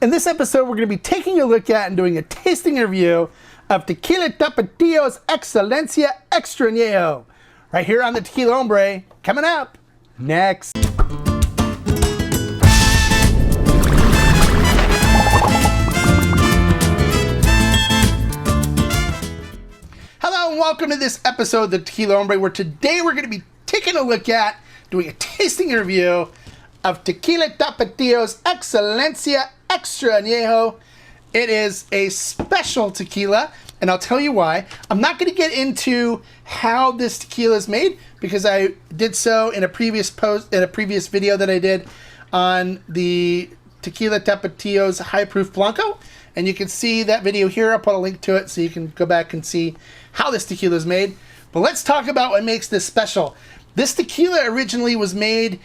In this episode, we're going to be taking a look at and doing a tasting review of Tequila Tapatio Excelencia Extra Añejo, right here on the Tequila Hombre, coming up next. Hello and welcome to this episode of the Tequila Hombre, where today we're going to be taking a look at doing a tasting review of Tequila Tapatio Excelencia Extra Añejo. It is a special tequila, and I'll tell you why. I'm not going to get into how this tequila is made because I did so in a previous video that I did on the Tequila Tapatio's High Proof Blanco, and you can see that video here. I'll put a link to it so you can go back and see how this tequila is made. But let's talk about what makes this special. This tequila originally was made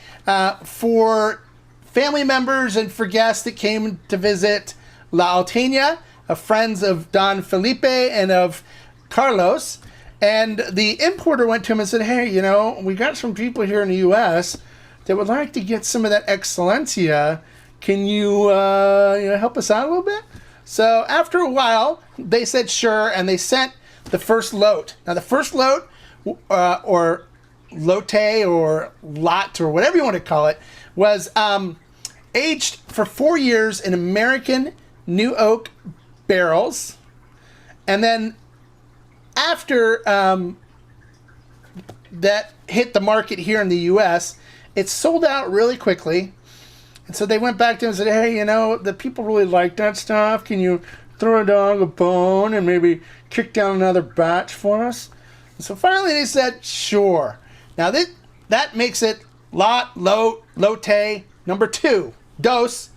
for family members and for guests that came to visit La Alteña, friends of Don Felipe and of Carlos. And the importer went to him and said, hey, you know, we got some people here in the U.S. that would like to get some of that Excelencia. Can you, help us out a little bit? So after a while, they said sure, and they sent the first lote. Now, the first lote, or lote or lot or whatever you want to call it, was aged for 4 years in American new oak barrels. And then after that hit the market here in the US, it sold out really quickly. And so they went back to him and said, hey, you know, the people really like that stuff. Can you throw a dog a bone and maybe kick down another batch for us? And so finally they said, sure. Now that makes it lot, lote, number 2, dose,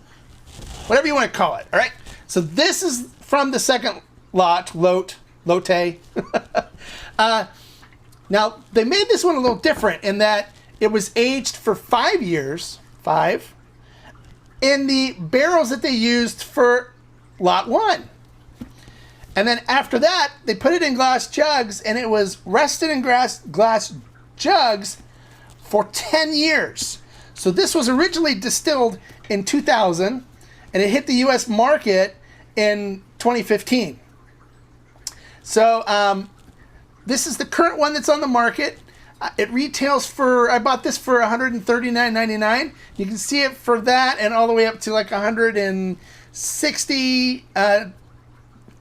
whatever you want to call it, all right? So this is from the second lot, lote. Now, they made this one a little different in that it was aged for 5 years, in the barrels that they used for lot 1. And then after that, they put it in glass jugs, and it was rested in glass jugs for 10 years. So this was originally distilled in 2000, and it hit the U.S. market in 2015. So this is the current one that's on the market. It retails for, I bought this for $139.99. You can see it for that and all the way up to like $160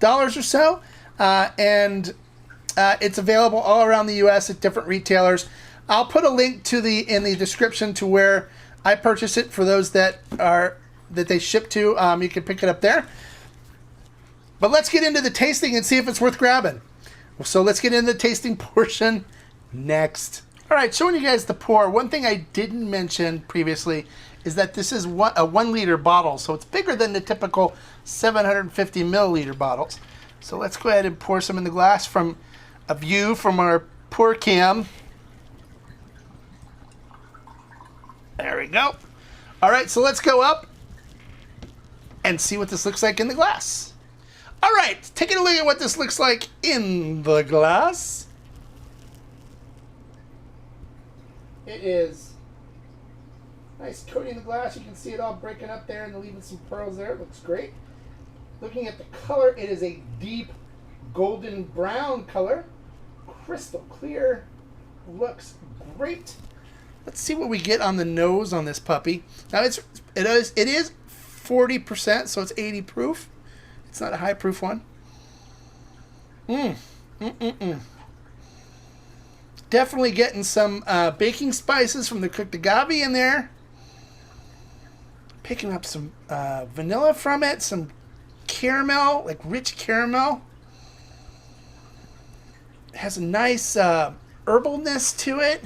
or so. And it's available all around the U.S. at different retailers. I'll put a link in the description to where I purchase it for those that they ship to. You can pick it up there. But let's get into the tasting and see if it's worth grabbing. So let's get into the tasting portion next. All right, showing you guys the pour. One thing I didn't mention previously is that this is a 1 liter bottle, so it's bigger than the typical 750 milliliter bottles. So let's go ahead and pour some in the glass from a view from our pour cam. There we go. All right, so let's go up and see what this looks like in the glass. All right, taking a look at what this looks like in the glass. It is nice coating the glass. You can see it all breaking up there and leaving some pearls there. It looks great. Looking at the color, it is a deep golden brown color. Crystal clear. Looks great. Let's see what we get on the nose on this puppy. Now it is 40%, so it's 80 proof. It's not a high proof one. Definitely getting some baking spices from the cooked agave in there. Picking up some vanilla from it, some caramel, like rich caramel. It has a nice herbalness to it.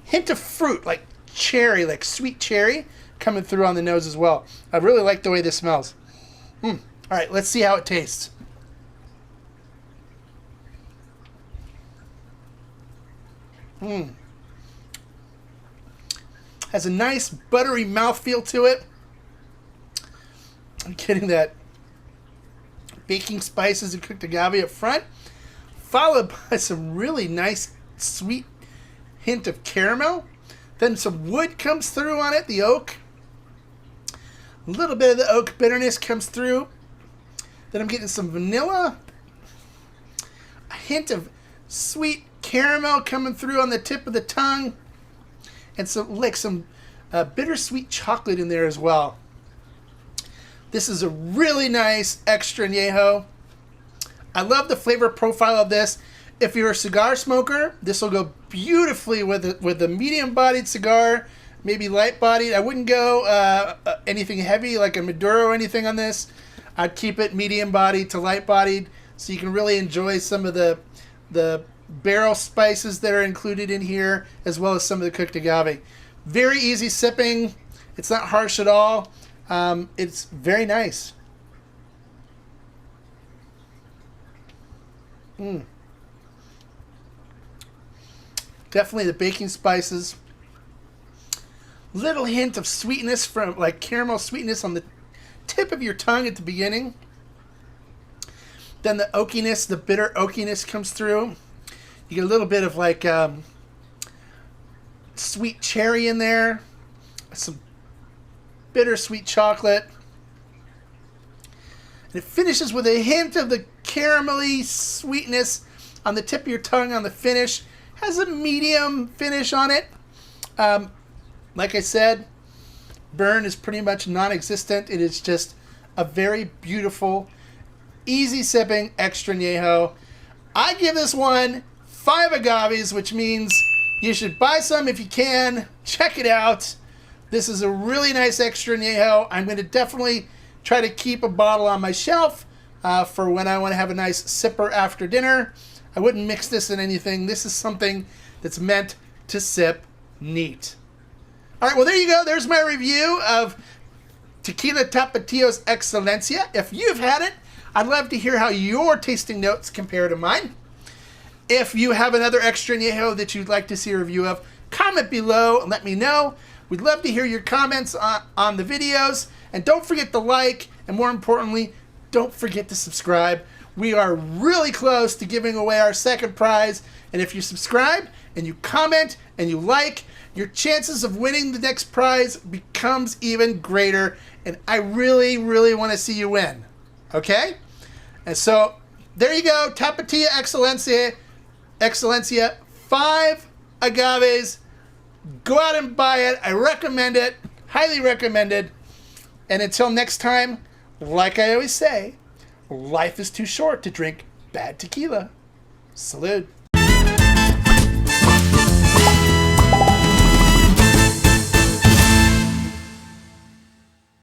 Hint of fruit, like cherry, like sweet cherry, coming through on the nose as well. I really like the way this smells. All right, let's see how it tastes. Has a nice buttery mouthfeel to it. I'm getting that baking spices and cooked agave up front, followed by some really nice sweet hint of caramel Then some wood comes through on it, the oak. A little bit of the oak bitterness comes through. Then I'm getting some vanilla. A hint of sweet caramel coming through on the tip of the tongue. And some bittersweet chocolate in there as well. This is a really nice extra añejo. I love the flavor profile of this. If you're a cigar smoker, this will go beautifully with a medium-bodied cigar, maybe light-bodied. I wouldn't go anything heavy like a Maduro or anything on this. I'd keep it medium-bodied to light-bodied so you can really enjoy some of the barrel spices that are included in here, as well as some of the cooked agave. Very easy sipping. It's not harsh at all. It's very nice. Definitely the baking spices. Little hint of sweetness from like caramel sweetness on the tip of your tongue at the beginning. Then the oakiness, the bitter oakiness comes through. You get a little bit of like sweet cherry in there. Some bittersweet chocolate. And it finishes with a hint of the caramelly sweetness on the tip of your tongue on the finish. Has a medium finish on it. Like I said, burn is pretty much non-existent. It is just a very beautiful, easy sipping extra añejo. I give this one 5 agaves, which means you should buy some if you can. Check it out. This is a really nice extra añejo. I'm going to definitely try to keep a bottle on my shelf for when I want to have a nice sipper after dinner. I wouldn't mix this in anything. This is something that's meant to sip neat. All right, well, there you go. There's my review of Tequila Tapatio Excelencia. If you've had it, I'd love to hear how your tasting notes compare to mine. If you have another extra añejo that you'd like to see a review of, comment below and let me know. We'd love to hear your comments on the videos. And don't forget to like, and more importantly, don't forget to subscribe. We are really close to giving away our second prize. And if you subscribe and you comment and you like, your chances of winning the next prize becomes even greater. And I really, really want to see you win. Okay? And so there you go. Tapatio Excelencia, 5 agaves. Go out and buy it. I recommend it. Highly recommended. And until next time, like I always say, life is too short to drink bad tequila. Salud.